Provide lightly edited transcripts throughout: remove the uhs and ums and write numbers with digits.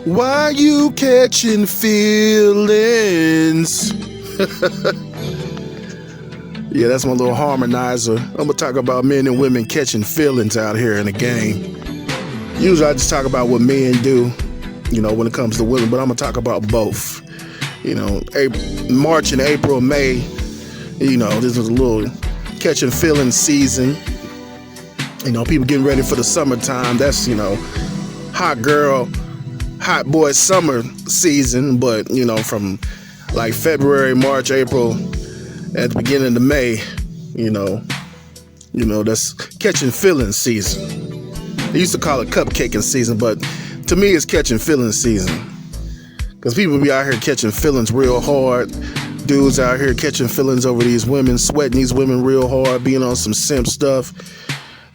Why you catching feelings? Yeah, that's my little harmonizer. I'm gonna talk about men and women catching feelings out here in the game. Usually I just talk about what men do, when it comes to women, but I'm gonna talk about both. March and April, May, this is a little catching feelings season. People getting ready for the summertime. That's, hot girl, hot boy summer season. But, from like February, March, April, at the beginning of May, that's catching feelings season. They used to call it cupcaking season, but to me it's catching feelings season. Because people be out here catching feelings real hard. Dudes out here catching feelings over these women, sweating these women real hard, being on some simp stuff.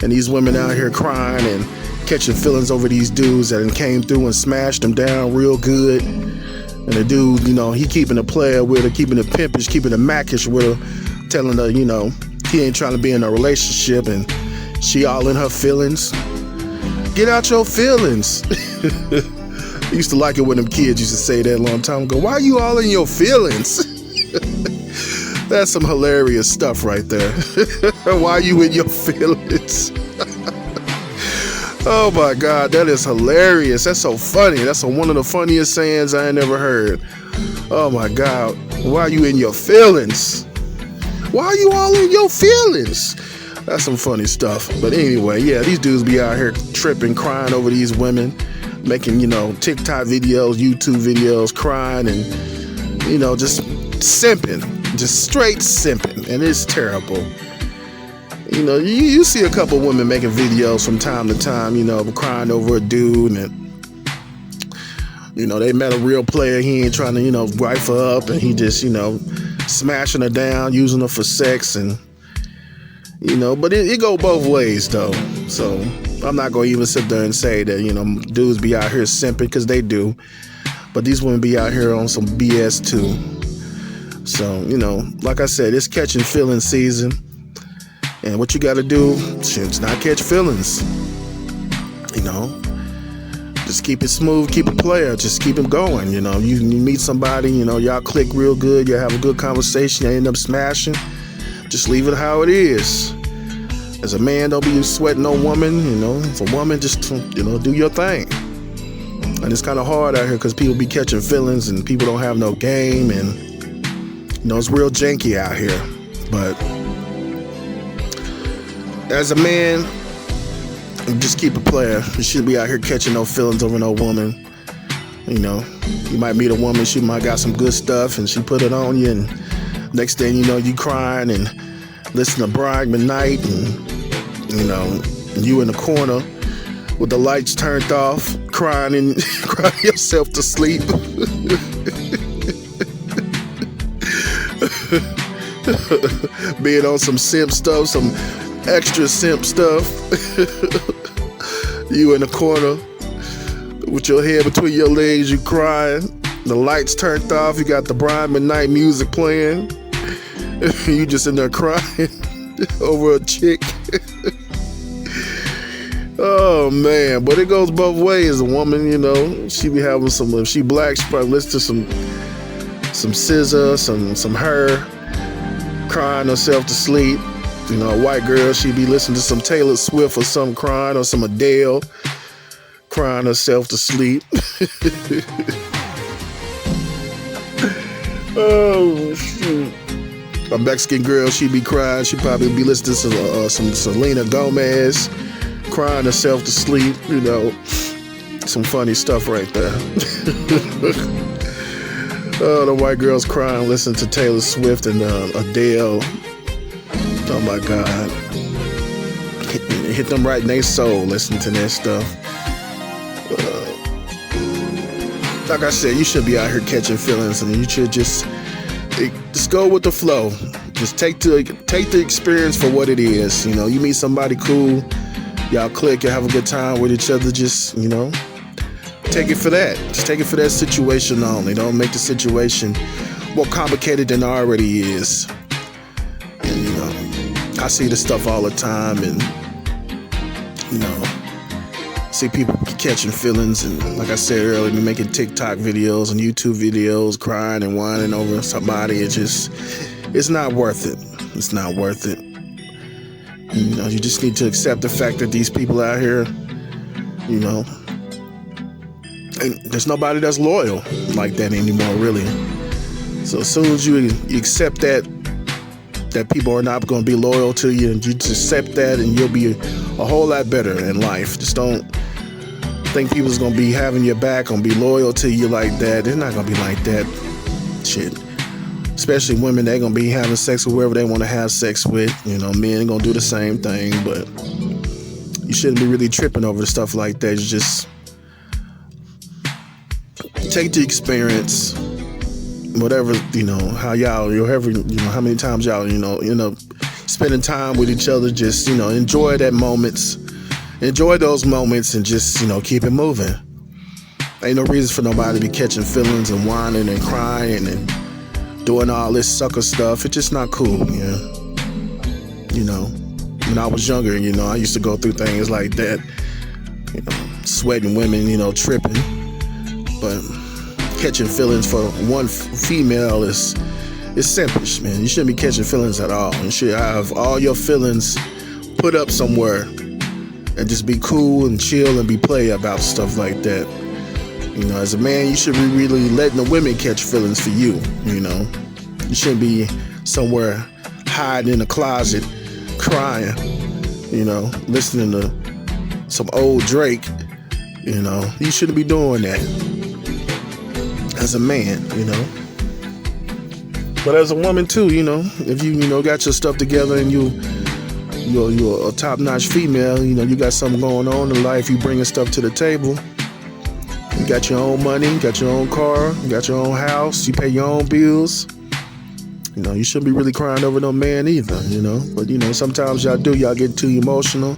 And these women out here crying and catching feelings over these dudes that came through and smashed them down real good. And the dude, he keeping a player with her, keeping it pimpish, keeping it mackish with her, telling her, he ain't trying to be in a relationship and she all in her feelings. Get out your feelings. I used to like it when them kids used to say that a long time ago. Why are you all in your feelings? That's some hilarious stuff right there. Why are you in your feelings? Oh my God, that is hilarious. That's so funny. That's one of the funniest sayings I ain't ever heard. Oh my God, why are you in your feelings? Why are you all in your feelings? That's some funny stuff. But anyway, yeah, these dudes be out here tripping, crying over these women, making, TikTok videos, YouTube videos, crying and, just simping, just straight simping. And it's terrible. You see a couple women making videos from time to time, crying over a dude and, they met a real player. He ain't trying to, wife her up and he just, smashing her down, using her for sex and, but it go both ways though. So I'm not going to even sit there and say that, dudes be out here simping because they do. But these women be out here on some BS too. So, like I said, it's catching feelings season. And what you got to do is not catch feelings. Just keep it smooth, keep it player, just keep it going. You meet somebody, y'all click real good, you have a good conversation, you end up smashing. Just leave it how it is. As a man, don't be sweating no woman, As a woman, just, do your thing. And it's kind of hard out here because people be catching feelings and people don't have no game and, it's real janky out here. But as a man, just keep it player. You shouldn't be out here catching no feelings over no woman. You might meet a woman, she might got some good stuff and she put it on you and next thing you know, you crying and listen to Brian McKnight and, you in the corner with the lights turned off, crying yourself to sleep. Being on some simp stuff, some extra simp stuff. You in the corner with your head between your legs, you crying. The lights turned off, you got the Brian McKnight music playing. You just in there crying over a chick. Oh man, but it goes both ways. A woman, she be having some, if she black, she probably listen to some SZA, some her, crying herself to sleep. A white girl, she be listening to some Taylor Swift or some crying, or some Adele, crying herself to sleep. Oh shoot. A Mexican girl, she be crying. She probably be listening to some Selena Gomez, crying herself to sleep. Some funny stuff right there. Oh, the white girl's crying, listening to Taylor Swift and Adele. Oh my God. Hit them right in their soul, listening to that stuff. Like I said, you should be out here catching feelings and you should just go with the flow. Just take the experience for what it is. You meet somebody cool, y'all click, you have a good time with each other, just, take it for that. Just take it for that situation only. Don't make the situation more complicated than it already is. And, I see this stuff all the time and, see people catching feelings, and like I said earlier, be making TikTok videos and YouTube videos, crying and whining over somebody. It's not worth it. It's not worth it. You know, you just need to accept the fact that these people out here, you know, and there's nobody that's loyal like that anymore, really. So as soon as you accept that people are not going to be loyal to you, and you just accept that, and you'll be a whole lot better in life. Just don't think people's going to be having your back, going to be loyal to you like that. They're not going to be like that. Shit. Especially women, they're going to be having sex with whoever they want to have sex with. You know, men going to do the same thing, but you shouldn't be really tripping over stuff like that. You just take the experience, whatever, you know, how y'all, however, you know, how many times y'all, you know, end up spending time with each other. Just, you know, enjoy those moments, and just, you know, keep it moving. Ain't no reason for nobody to be catching feelings and whining and crying and doing all this sucker stuff. It's just not cool, man. You know, when I was younger, you know, I used to go through things like that, you know, sweating women, you know, tripping. But catching feelings for one female is selfish, man. You shouldn't be catching feelings at all. You should have all your feelings put up somewhere and just be cool and chill and be play about stuff like that. You know, as a man, you should be really letting the women catch feelings for you, you know. You shouldn't be somewhere hiding in a closet crying, you know, listening to some old Drake, you know. You shouldn't be doing that as a man, you know. But as a woman too, you know, if you know, got your stuff together and you're a top-notch female, you know, you got something going on in life, you bringing stuff to the table. You got your own money, you got your own car, you got your own house, you pay your own bills. You know, you shouldn't be really crying over no man either, you know. But, you know, sometimes y'all get too emotional.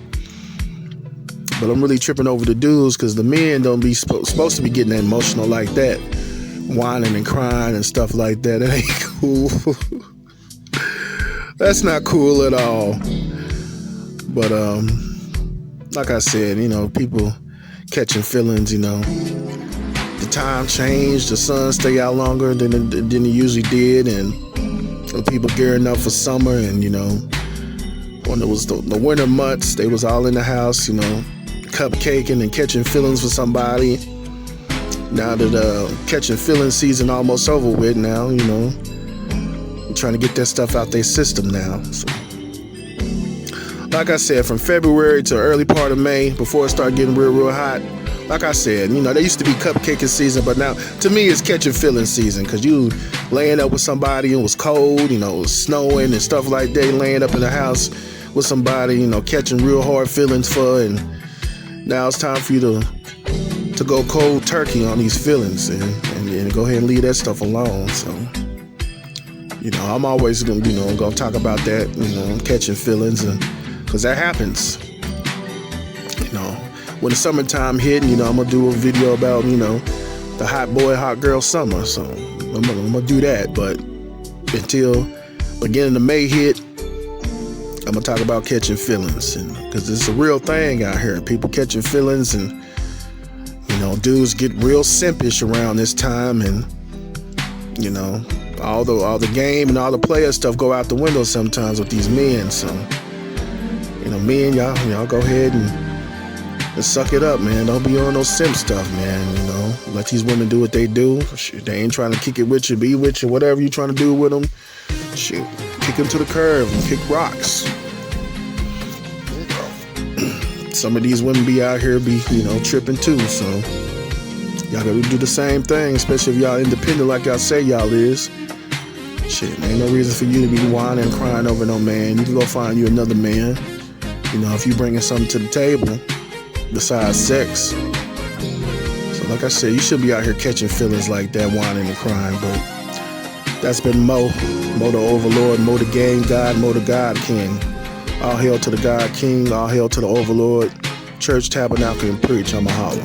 But I'm really tripping over the dudes, because the men don't be supposed to be getting that emotional like that. Whining and crying and stuff like that. It ain't cool. That's not cool at all. But like I said, you know, people catching feelings, you know. The time changed, the sun stay out longer than it usually did, and people gearing up for summer. And, you know, when it was the winter months, they was all in the house, you know, cupcaking and catching feelings for somebody. Now that catching feelings season almost over with now, you know, trying to get that stuff out their system now. So, like I said, from February to early part of May, before it started getting real hot, like I said, you know, there used to be cupcaking season, but now to me it's catching feelings season, because you laying up with somebody and it was cold, you know, it was snowing and stuff like that, laying up in the house with somebody, you know, catching real hard feelings for, and now it's time for you to go cold turkey on these feelings and go ahead and leave that stuff alone. So, you know, I'm always gonna talk about that, you know, catching feelings, and because that happens. You know, when the summertime hit, you know, I'm gonna do a video about, you know, the hot boy, hot girl summer. So I'm gonna do that. But until beginning of May hit, I'm gonna talk about catching feelings, and because it's a real thing out here. People catching feelings, and you know, dudes get real simpish around this time, and you know, all the game and all the player stuff go out the window sometimes with these men. So, you know, men, y'all go ahead and suck it up, man. Don't be on no simp stuff, man. You know, let these women do what they do. Shoot, they ain't trying to kick it with you, be with you, whatever you trying to do with them. Shoot, kick them to the curb and kick rocks. Some of these women be out here you know, tripping too. So y'all gotta do the same thing, especially if y'all independent like y'all say y'all is. Shit, ain't no reason for you to be whining and crying over no man. You can go find you another man. You know, if you bringing something to the table besides sex. So like I said, you should be out here catching feelings like that, whining and crying. But that's been Mo the Overlord, Mo the Game God, Mo the God King. All hail to the God King, all hail to the Overlord. Church, Tabernacle, and Preach. I'm a holler.